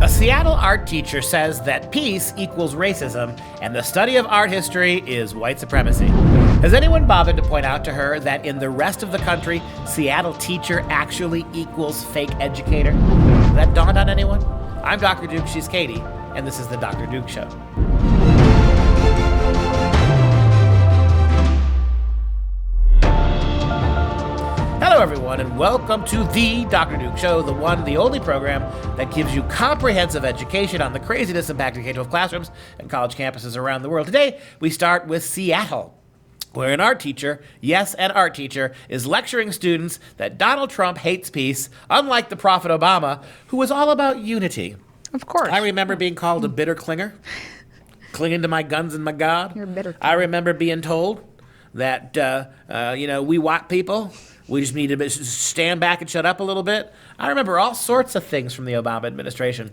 A Seattle art teacher says that peace equals racism, and the study of art history is white supremacy. Has anyone bothered to point out to her that in the rest of the country, Seattle teacher actually equals fake educator? Has that dawned on anyone? I'm Dr. Duke, she's Katie, and this is the Dr. Duke Show. Hello, everyone, and welcome to the Dr. Duke Show, the one, the only program that gives you comprehensive education on the craziness impacting K-12 classrooms and college campuses around the world. Today, we start with Seattle, where an art teacher, yes, an art teacher, is lecturing students that Donald Trump hates peace, unlike the Prophet Obama, who was all about unity. Of course. I remember being called a bitter clinger, clinging to my guns and my God. You're a bitter clinger. I remember being told that, we white people, we just need to stand back and shut up a little bit. I remember all sorts of things from the Obama administration.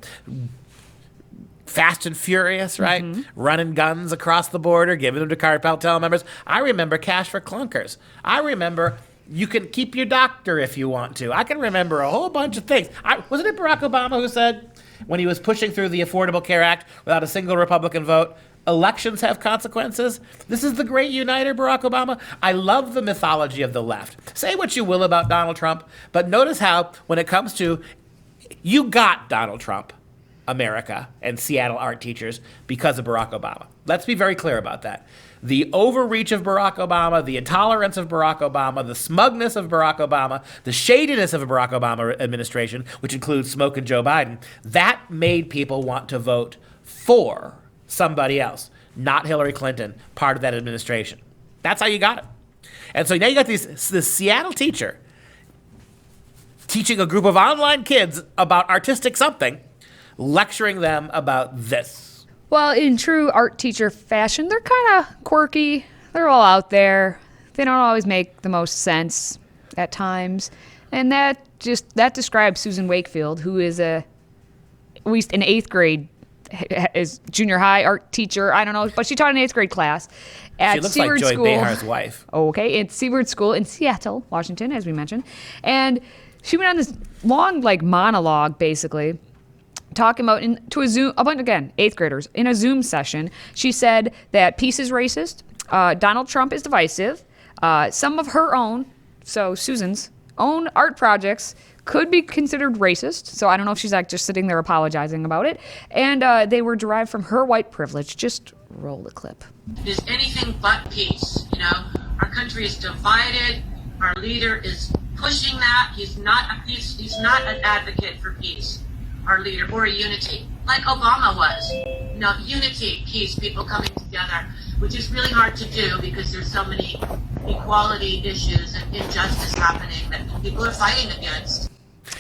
Fast and Furious, right? Mm-hmm. Running guns across the border, giving them to cartel members. I remember cash for clunkers. I remember you can keep your doctor if you want to. I can remember a whole bunch of things. Wasn't it Barack Obama who said, when he was pushing through the Affordable Care Act without a single Republican vote, elections have consequences? This is the great uniter, Barack Obama. I love the mythology of the left. Say what you will about Donald Trump, but notice how when it comes to, you got Donald Trump, America, and Seattle art teachers because of Barack Obama. Let's be very clear about that. The overreach of Barack Obama, the intolerance of Barack Obama, the smugness of Barack Obama, the shadiness of a Barack Obama administration, which includes smoking Joe Biden, that made people want to vote for somebody else, not Hillary Clinton, part of that administration. That's how you got it. And so now you got this Seattle teacher teaching a group of online kids about artistic something, lecturing them about this. Well, in true art teacher fashion, they're kind of quirky. They're all out there. They don't always make the most sense at times. And that describes Susan Wakefield, who is at least an 8th grade is junior high art teacher. I don't know, but she taught an 8th grade class at She looks Seward like Joy School. Behar's wife. Okay, at Seward School in Seattle, Washington, as we mentioned. And she went on this long, monologue, basically, talking about to a Zoom, a bunch, again, 8th graders, in a Zoom session. She said that peace is racist, Donald Trump is divisive, some of her own, so Susan's own art projects could be considered racist, so I don't know if she's just sitting there apologizing about it, and they were derived from her white privilege. Just roll the clip. It is anything but peace, Our country is divided. Our leader is pushing that. He's not an advocate for peace, our leader, or unity, like Obama was. Unity, peace, people coming together, which is really hard to do because there's so many equality issues and injustice happening that people are fighting against.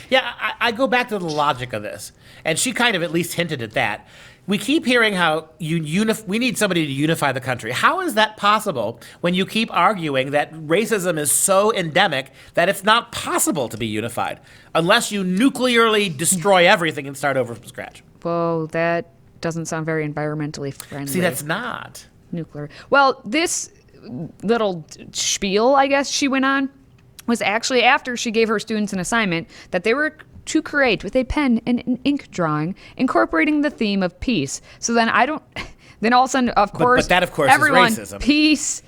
Yeah, I go back to the logic of this, and she kind of at least hinted at that. We keep hearing how we need somebody to unify the country. How is that possible when you keep arguing that racism is so endemic that it's not possible to be unified unless you nuclearly destroy everything and start over from scratch? Well, that doesn't sound very environmentally friendly. See, that's not. Nuclear. Well, this little spiel, I guess, she went on was actually after she gave her students an assignment that they were to create with a pen and an ink drawing incorporating the theme of peace. So then then all of a sudden, of course, but that of course everyone, is racism. Peace,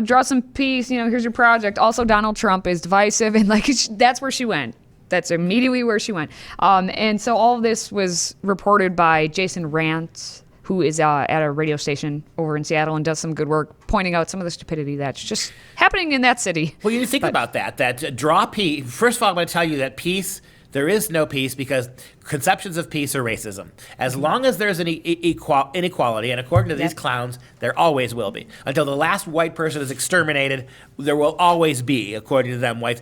draw some peace, here's your project. Also, Donald Trump is divisive, and that's where she went. That's immediately where she went. And so all of this was reported by Jason Rantz, who is at a radio station over in Seattle and does some good work pointing out some of the stupidity that's just happening in that city. Well, you think about that draw peace. First of all, I'm going to tell you that peace, there is no peace because conceptions of peace are racism. As long as there's an inequality, and according to these clowns, there always will be. Until the last white person is exterminated, there will always be, according to them, whites.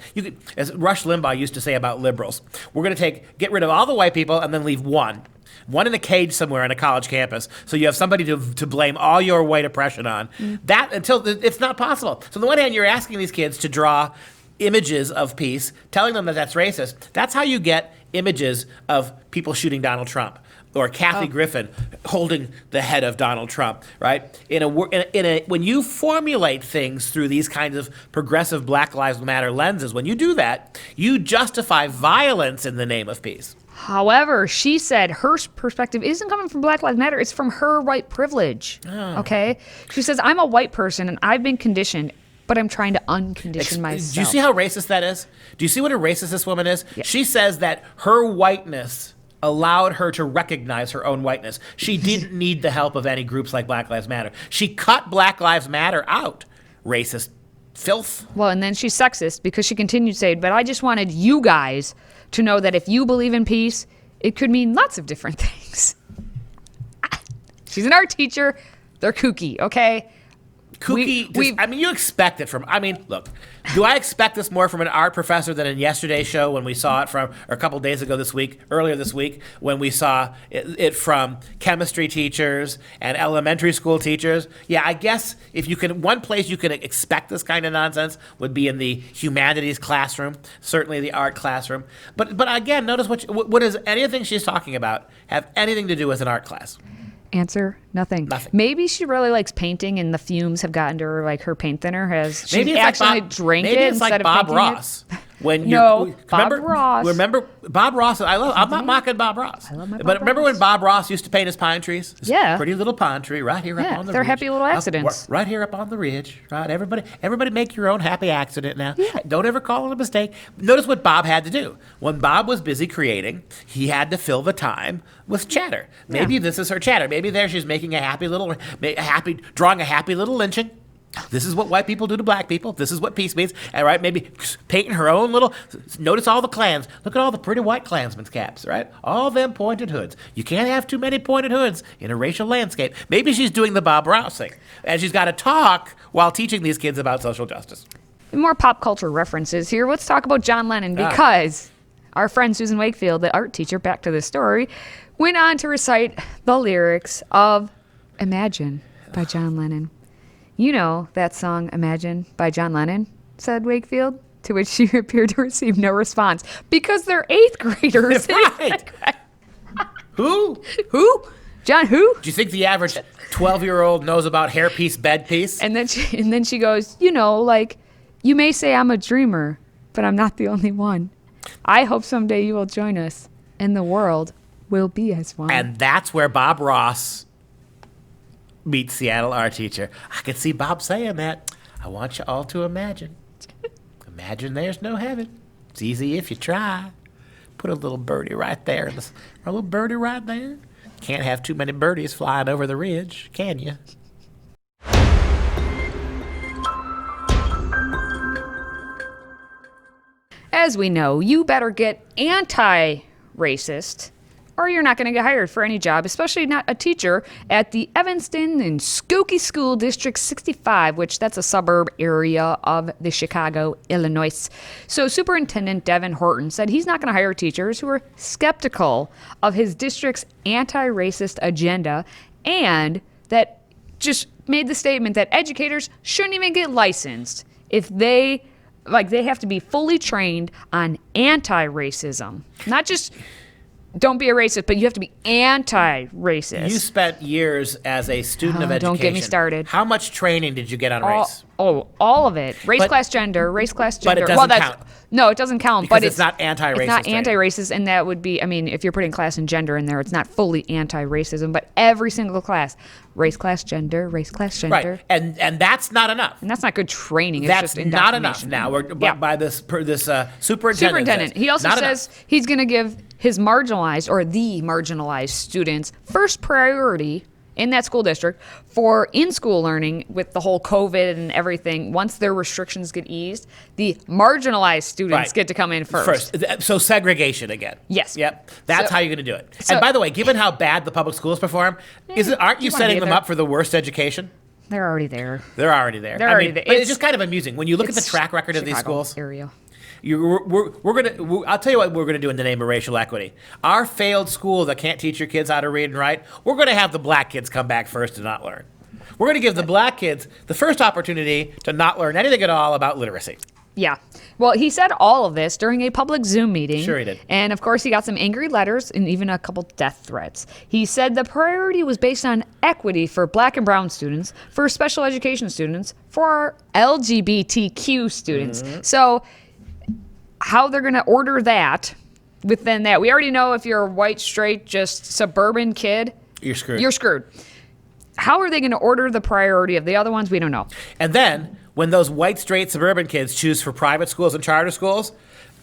As Rush Limbaugh used to say about liberals, we're going to get rid of all the white people and then leave one in a cage somewhere on a college campus, so you have somebody to blame all your white oppression on. That until it's not possible. So on the one hand, you're asking these kids to draw images of peace, telling them that that's racist. That's how you get images of people shooting Donald Trump. or Kathy Griffin holding the head of Donald Trump, right? When you formulate things through these kinds of progressive Black Lives Matter lenses, when you do that, you justify violence in the name of peace. However, she said her perspective isn't coming from Black Lives Matter. It's from her white privilege. Okay? She says, I'm a white person and I've been conditioned, but I'm trying to uncondition myself. Do you see how racist that is? Do you see what a racist this woman is? Yeah. She says that her whiteness allowed her to recognize her own whiteness. She didn't need the help of any groups like Black Lives Matter. She cut Black Lives Matter out. Racist filth. Well, and then she's sexist because she continued to say, but I just wanted you guys to know that if you believe in peace, it could mean lots of different things. She's an art teacher. They're kooky, okay? Kooky. You expect it from. Look. Do I expect this more from an art professor than in yesterday's show when we saw it from, or a couple days ago earlier this week, when we saw it from chemistry teachers and elementary school teachers? Yeah, I guess one place you can expect this kind of nonsense would be in the humanities classroom, certainly the art classroom. But again, notice what does anything she's talking about have anything to do with an art class? Answer, nothing. Maybe she really likes painting and the fumes have gotten to her, like her paint thinner has. She actually drank it instead of Bob painting Ross. Bob Ross. Remember Bob Ross? I'm not mocking Bob Ross. I love my Bob But remember Ross. when Bob Ross used to paint his pine trees? This pretty little pine tree right here up on the ridge. They're happy little accidents. Right here up on the ridge. Right, everybody make your own happy accident now. Yeah. Don't ever call it a mistake. Notice what Bob had to do. When Bob was busy creating, he had to fill the time with chatter. Maybe this is her chatter. Maybe there she's making drawing a happy little lynching. This is what white people do to black people. This is what peace means. And right, maybe painting her own little. Notice all the clans. Look at all the pretty white Klansmen's caps, right? All them pointed hoods. You can't have too many pointed hoods in a racial landscape. Maybe she's doing the Bob Ross thing, and she's got to talk while teaching these kids about social justice. More pop culture references here. Let's talk about John Lennon because our friend Susan Wakefield, the art teacher, back to this story, went on to recite the lyrics of Imagine by John Lennon. You know that song, Imagine, by John Lennon, said Wakefield, to which she appeared to receive no response because they're 8th graders. Right. Who? Who? John who? Do you think the average 12-year-old knows about hairpiece, bedpiece? And then she goes, you may say I'm a dreamer, but I'm not the only one. I hope someday you will join us, and the world will be as one. And that's where Bob Ross meets Seattle art teacher. I could see Bob saying that. I want you all to imagine. Imagine there's no heaven. It's easy if you try. Put a little birdie right there. A little birdie right there. Can't have too many birdies flying over the ridge, can you? As we know, you better get anti-racist or you're not going to get hired for any job, especially not a teacher at the Evanston and Skokie School District 65, which that's a suburb area of the Chicago, Illinois. So Superintendent Devin Horton said he's not going to hire teachers who are skeptical of his district's anti-racist agenda, and that just made the statement that educators shouldn't even get licensed if they have to be fully trained on anti-racism, not just don't be a racist, but you have to be anti-racist. You spent years as a student of education. Don't get me started. How much training did you get on race? All of it. Race, class, gender. But it doesn't count. No, it doesn't count. Because but it's not anti-racist. It's not anti-racist, and that would be, if you're putting class and gender in there, it's not fully anti-racism, but every single class. Race, class, gender, race, class, gender. Right, and that's not enough. And that's not good training. It's that's just not enough now. By this superintendent. He also says he's going to give his marginalized or the marginalized students first priority in that school district for in-school learning with the whole COVID and everything. Once their restrictions get eased, the marginalized students get to come in first. So segregation again. Yes. Yep. That's how you're going to do it. And by the way, given how bad the public schools perform, aren't you setting them up for the worst education? They're already there. They're already there. But it's just kind of amusing when you look at the track record of these schools. Area. I'll tell you what we're gonna do in the name of racial equity. Our failed school that can't teach your kids how to read and write, we're gonna have the black kids come back first to not learn. We're gonna give the black kids the first opportunity to not learn anything at all about literacy. Yeah. Well, he said all of this during a public Zoom meeting. Sure he did. And of course, he got some angry letters and even a couple death threats. He said the priority was based on equity for black and brown students, for special education students, for LGBTQ students. So how they're going to order that within that. We already know if you're a white, straight, just suburban kid, You're screwed. you're screwed. How are they going to order the priority of the other ones? We don't know. And then when those white, straight, suburban kids choose for private schools and charter schools,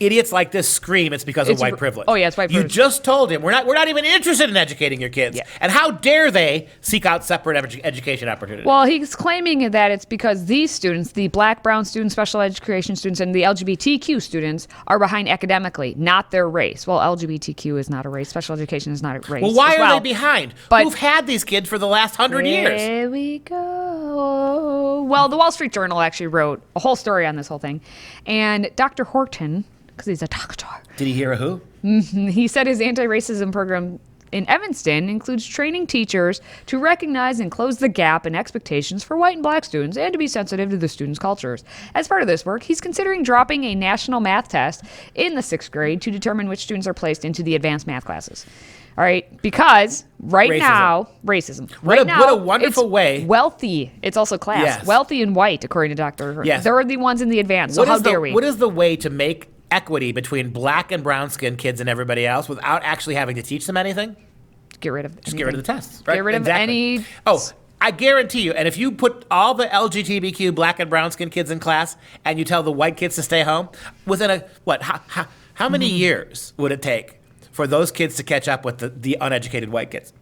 idiots like this scream it's because of white privilege. Oh, yeah, it's white privilege. You just told him we're not even interested in educating your kids. Yeah. And how dare they seek out separate education opportunities? Well, he's claiming that it's because these students, the black, brown students, special education students, and the LGBTQ students are behind academically, not their race. Well, LGBTQ is not a race. Special education is not a race. Well, why as are well. they behind? But Who've had these kids for the last 100 years? There we go. Well, the Wall Street Journal actually wrote a whole story on this whole thing. And Dr. Horton, because he's a doctor, Did he hear a who? he said his anti-racism program in Evanston includes training teachers to recognize and close the gap in expectations for white and black students and to be sensitive to the students' cultures. As part of this work, he's considering dropping a national math test in the 6th grade to determine which students are placed into the advanced math classes. All right, because Racism. now, racism. What Right a- now, what a wonderful it's way. Wealthy. It's also class. Yes. Wealthy and white, according to Dr. Yes. They're the ones in the advanced. So how dare we? What is the way to make equity between black and brown skinned kids and everybody else without actually having to teach them anything? Get rid of. Just get rid of the tests. Right? Get rid of any. Oh, I guarantee you. And if you put all the LGBTQ black and brown skinned kids in class and you tell the white kids to stay home, within how many years would it take for those kids to catch up with the uneducated white kids?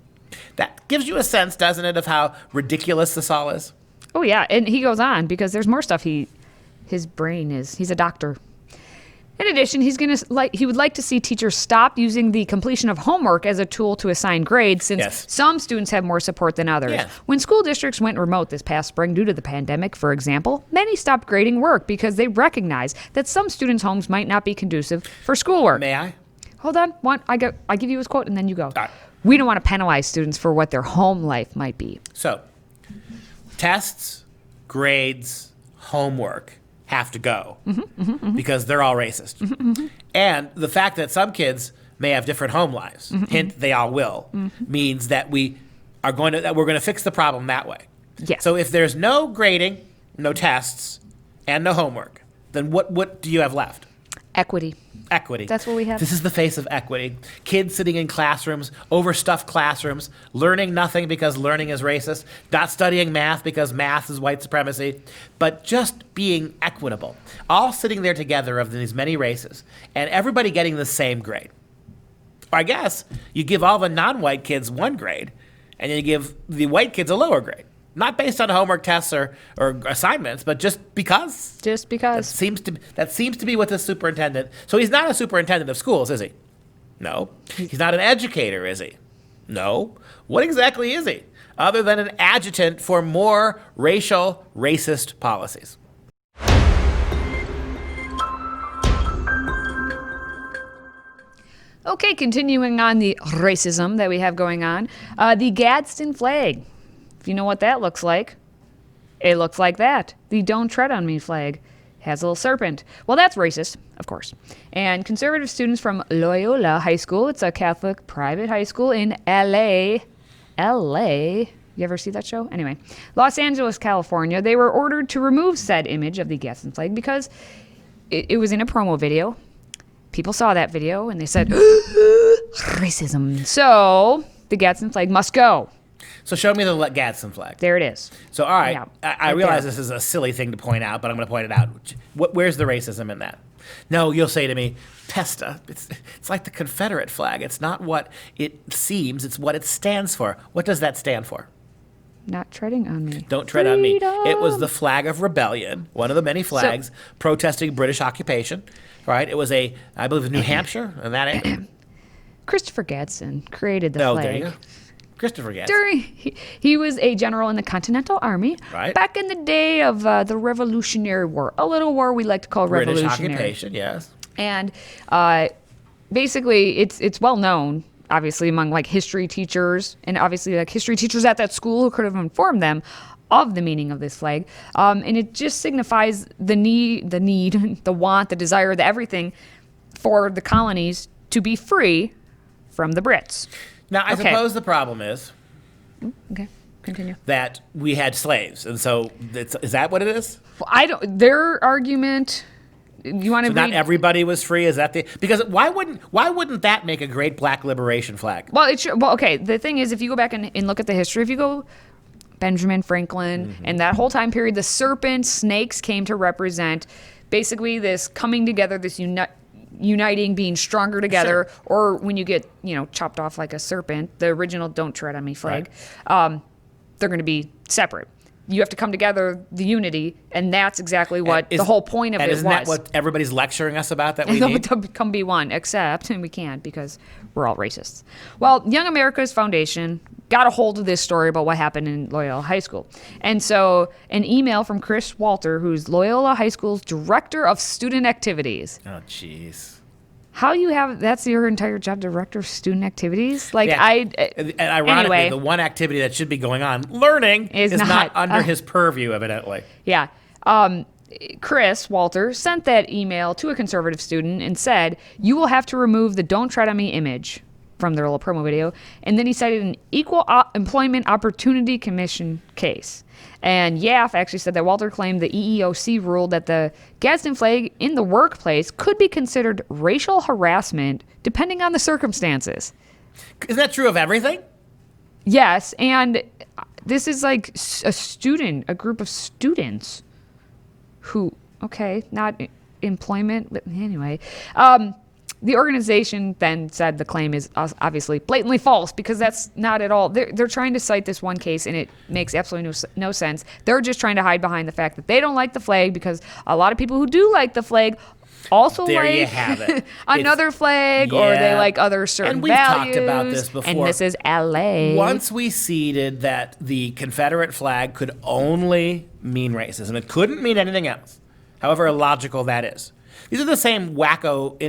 That gives you a sense, doesn't it, of how ridiculous this all is? Oh yeah, and he goes on because there's more stuff. His brain is. He's a doctor. In addition, he would like to see teachers stop using the completion of homework as a tool to assign grades, since Yes. some students have more support than others. Yes. When school districts went remote this past spring due to the pandemic, for example, many stopped grading work because they recognized that some students' homes might not be conducive for schoolwork. May I? Hold on, I give you his quote, and then you go. right. We don't want to penalize students for what their home life might be. So, tests, grades, homework have to go because they're all racist. And the fact that some kids may have different home lives, hint they all will, means that we're going to fix the problem that way. Yes. So if there's no grading, no tests, and no homework, then what do you have left? Equity. Equity. That's what we have. This is the face of equity. Kids sitting in classrooms, overstuffed classrooms, learning nothing because learning is racist, not studying math because math is white supremacy, but just being equitable. All sitting there together of these many races, and everybody getting the same grade. Or I guess you give all the non-white kids one grade, and then you give the white kids a lower grade. Not based on homework tests or assignments, but just because. Just because. That seems to be what the superintendent. So he's not a superintendent of schools, is he? No. He's not an educator, is he? No. What exactly is he? Other than an adjutant for more racist policies. Okay, continuing on the racism that we have going on. The Gadsden flag. If you know what that looks like, it looks like that. The Don't Tread on Me flag has a little serpent. Well, that's racist, of course. And conservative students from Loyola High School, it's a Catholic private high school in LA. You ever see that show? Anyway, Los Angeles, California, they were ordered to remove said image of the Gadsden flag because it was in a promo video. People saw that video and they said, racism. So the Gadsden flag must go. So show me the Gadsden flag. There it is. So, all right, Yeah, I right realize there. this is a silly thing to point out, but I'm going to point it out. Where's the racism in that? No, you'll say to me, Testa, it's like the Confederate flag. It's not what it seems, it's what it stands for. What does that stand for? Not treading on me. Don't tread on me. Freedom. It was the flag of rebellion, one of the many flags protesting British occupation, right? It was I believe, New Hampshire, and that. Christopher Gadsden created the No, flag. there you go. Christopher Gadsden. He was a general in the Continental Army Right. back in the day of the Revolutionary War, a little war we like to call British revolutionary. occupation, yes. And basically, it's well known, obviously, among like history teachers, and obviously like history teachers at that school who could have informed them of the meaning of this flag. And it just signifies the need, the want, the desire, the everything for the colonies to be free from the Brits. Now, I suppose the problem is Okay, continue. that we had slaves. And so is that what it is? Well, their argument, you want to So not everybody was free? Is that because why wouldn't that make a great black liberation flag? Well, okay, the thing is, if you go back and look at the history, if you go Benjamin Franklin and that whole time period, the serpent snakes came to represent basically this coming together, this uniting, being stronger together. Sure. Or when you get chopped off like a serpent, the original "Don't Tread on Me" flag, they're going to be separate. You have to come together, the unity, and that's exactly what the whole point of it was. Isn't that what everybody's lecturing us about that we need? To come be one, except, and we can't because we're all racists. Well, Young America's Foundation got a hold of this story about what happened in Loyola High School. And so an email from Chris Walter, who's Loyola High School's Director of Student Activities. Oh, jeez. How you have that's your entire job, director of student activities? Like Yeah. And ironically, anyway, the one activity that should be going on, learning, is not under his purview, evidently. Yeah. Chris Walter sent that email to a conservative student and said, "You will have to remove the 'Don't Tread on Me' image" from their little promo video. And then he cited an Equal Employment Opportunity Commission case. And YAF actually said that Walter claimed the EEOC ruled that the Gadsden flag in the workplace could be considered racial harassment depending on the circumstances. Is that true of everything? Yes, and this is like a group of students who, not employment, but anyway. The organization then said the claim is obviously blatantly false because that's not at all. They're trying to cite this one case, and it makes absolutely no sense. They're just trying to hide behind the fact that they don't like the flag because a lot of people who do like the flag also there like you have it. another flag, or they like other certain and we've values. talked about this before. And this is LA. Once we ceded that the Confederate flag could only mean racism, it couldn't mean anything else, however illogical that is. These are the same wacko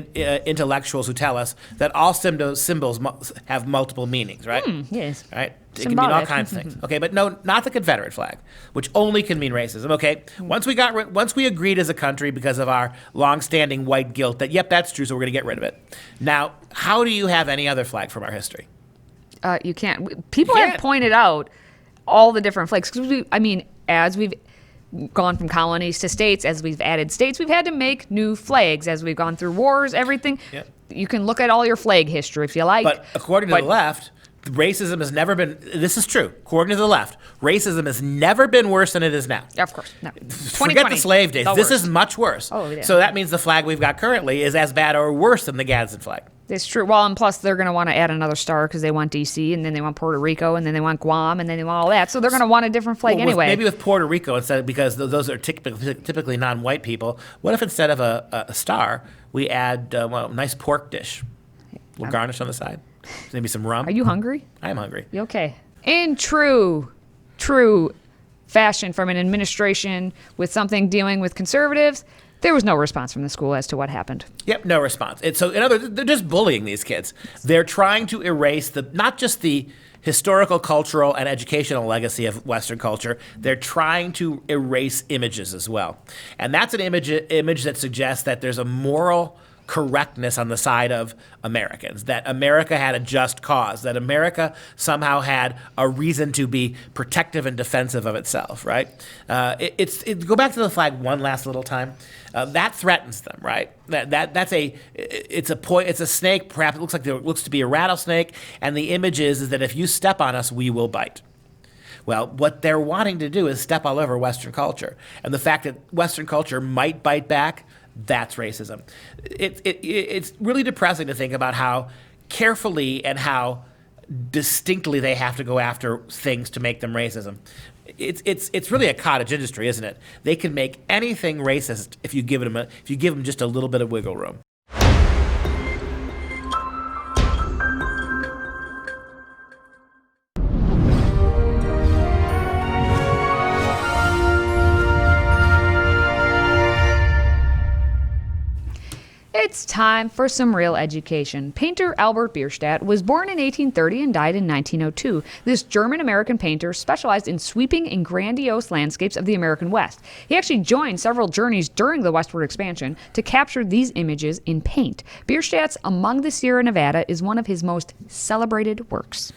intellectuals who tell us that all symbols have multiple meanings, right? Yes. Right? It can mean all kinds of things. Okay, but no, not the Confederate flag, which only can mean racism. Okay, once we agreed as a country because of our long-standing white guilt that that's true, so we're going to get rid of it. Now, how do you have any other flag from our history? You can't. People have pointed out all the different flags because as we've gone from colonies to states, as we've added states, we've had to make new flags as we've gone through wars, everything. Yep. You can look at all your flag history if you like. But according to the left, racism has never been, this is true, according to the left, racism has never been worse than it is now. Of course. No. Forget the slave days. This is much worse. Oh, yeah. So that means the flag we've got currently is as bad or worse than the Gadsden flag. It's true. Well, and plus they're going to want to add another star because they want D.C., and then they want Puerto Rico, and then they want Guam, and then they want all that. So they're going to want a different flag anyway. Maybe with Puerto Rico, instead, because those are typically non-white people, what if instead of a star, we add a nice pork dish? We'll garnish on the side. Maybe some rum. Are you hungry? I am hungry. You okay? In true fashion from an administration with something dealing with conservatives, there was no response from the school as to what happened. Yep, no response. So, in other words, they're just bullying these kids. They're trying to erase not just the historical, cultural, and educational legacy of Western culture. They're trying to erase images as well. And that's an image that suggests that there's a moral correctness on the side of Americans, that America had a just cause, that America somehow had a reason to be protective and defensive of itself, right? Go back to the flag one last little time. That threatens them, right? It's a snake. Perhaps it looks to be a rattlesnake, and the image is that if you step on us, we will bite. Well, what they're wanting to do is step all over Western culture, and the fact that Western culture might bite back, that's racism. It's really depressing to think about how carefully and how distinctly they have to go after things to make them racism. It's really a cottage industry, isn't it? They can make anything racist if you give them just a little bit of wiggle room. it's time for some real education. Painter Albert Bierstadt was born in 1830 and died in 1902. This German-American painter specialized in sweeping and grandiose landscapes of the American West. He actually joined several journeys during the westward expansion to capture these images in paint. Bierstadt's Among the Sierra Nevada is one of his most celebrated works.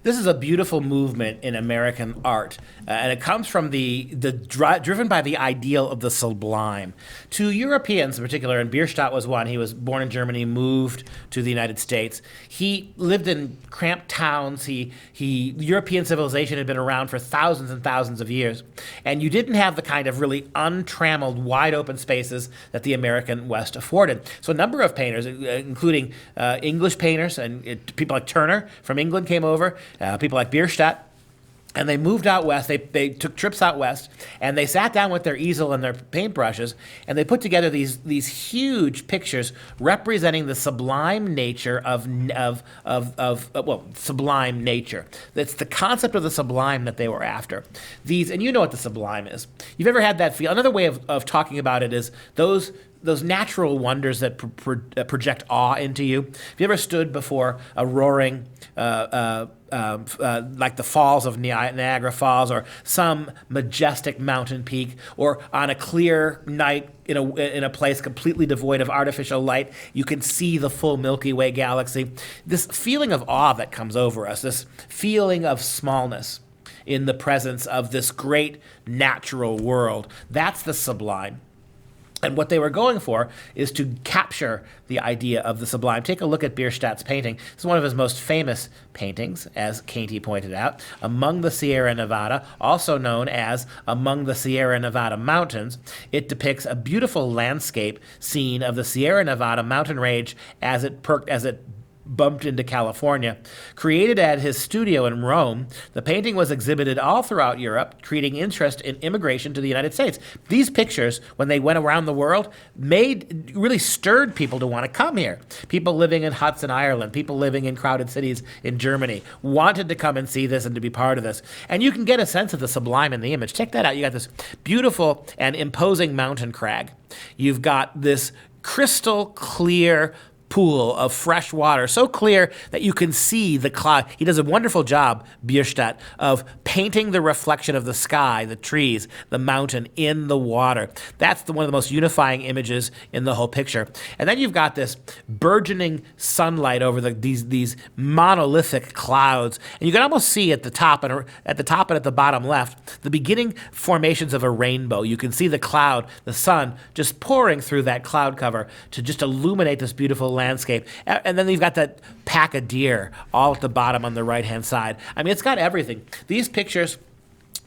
This is a beautiful movement in American art, and it comes from driven by the ideal of the sublime. To Europeans in particular, and Bierstadt was one, he was born in Germany, moved to the United States. He lived in cramped towns. European civilization had been around for thousands and thousands of years, and you didn't have the kind of really untrammeled, wide open spaces that the American West afforded. So a number of painters, including English painters and people like Turner from England came over, people like Bierstadt, and they moved out west. They took trips out west, and they sat down with their easel and their paintbrushes, and they put together these huge pictures representing the sublime nature of sublime nature. That's the concept of the sublime that they were after. And you know what the sublime is. You've ever had that feel? Another way of talking about it is those natural wonders that project awe into you. Have you ever stood before a roaring, like the falls of Niagara Falls, or some majestic mountain peak, or on a clear night in a place completely devoid of artificial light, you can see the full Milky Way galaxy? This feeling of awe that comes over us, this feeling of smallness in the presence of this great natural world, that's the sublime. And what they were going for is to capture the idea of the sublime. Take a look at Bierstadt's painting. This is one of his most famous paintings, as Canty pointed out, Among the Sierra Nevada, also known as Among the Sierra Nevada Mountains. It depicts a beautiful landscape scene of the Sierra Nevada mountain range as it bumped into California. Created at his studio in Rome, the painting was exhibited all throughout Europe, creating interest in immigration to the United States. These pictures, when they went around the world, really stirred people to want to come here. People living in huts in Ireland, people living in crowded cities in Germany, wanted to come and see this and to be part of this. And you can get a sense of the sublime in the image. Check that out. You got this beautiful and imposing mountain crag. You've got this crystal clear pool of fresh water, so clear that you can see the cloud. He does a wonderful job, Bierstadt, of painting the reflection of the sky, the trees, the mountain in the water. That's one of the most unifying images in the whole picture. And then you've got this burgeoning sunlight over these monolithic clouds, and you can almost see at the top and at the bottom left the beginning formations of a rainbow. You can see the cloud, the sun, just pouring through that cloud cover to just illuminate this beautiful landscape. And then you've got that pack of deer all at the bottom on the right-hand side. I mean, it's got everything. These pictures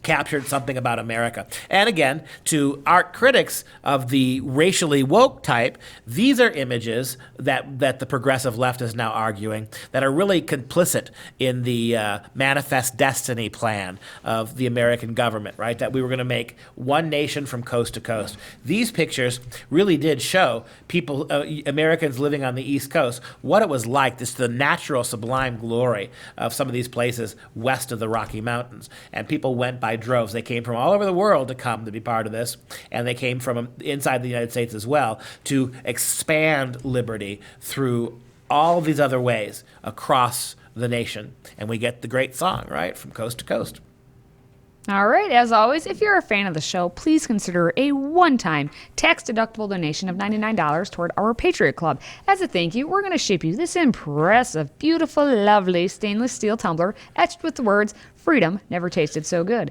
captured something about America. And again, to art critics of the racially woke type, these are images that the progressive left is now arguing that are really complicit in the manifest destiny plan of the American government, right? That we were going to make one nation from coast to coast. These pictures really did show people, Americans living on the East Coast, what it was like, the natural sublime glory of some of these places west of the Rocky Mountains. And people went by droves. They came from all over the world to come to be part of this, and they came from inside the United States as well to expand liberty through all these other ways across the nation. And we get the great song, right, from coast to coast. All right, as always, if you're a fan of the show, please consider a one-time tax-deductible donation of $99 toward our Patriot Club. As a thank you, we're going to ship you this impressive, beautiful, lovely stainless steel tumbler etched with the words, "Freedom never tasted so good."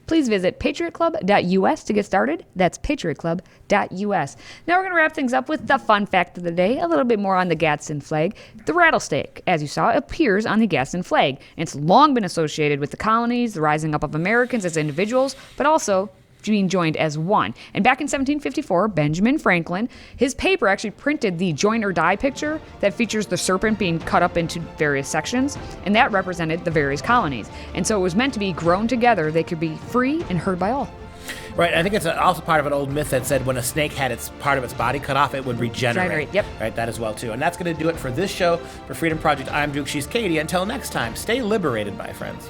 Please visit patriotclub.us to get started. That's patriotclub.us. Now we're going to wrap things up with the fun fact of the day, a little bit more on the Gadsden flag. The rattlesnake, as you saw, appears on the Gadsden flag. It's long been associated with the colonies, the rising up of Americans as individuals, but also being joined as one. And back in 1754, Benjamin Franklin, his paper actually printed the join or die picture that features the serpent being cut up into various sections, and that represented the various colonies. And so it was meant to be grown together. They could be free and heard by all. Right, I think it's also part of an old myth that said when a snake had part of its body cut off, it would regenerate. Yep. Right, that as well, too. And that's going to do it for this show. For Freedom Project, I'm Duke, she's Katie. Until next time, stay liberated, my friends.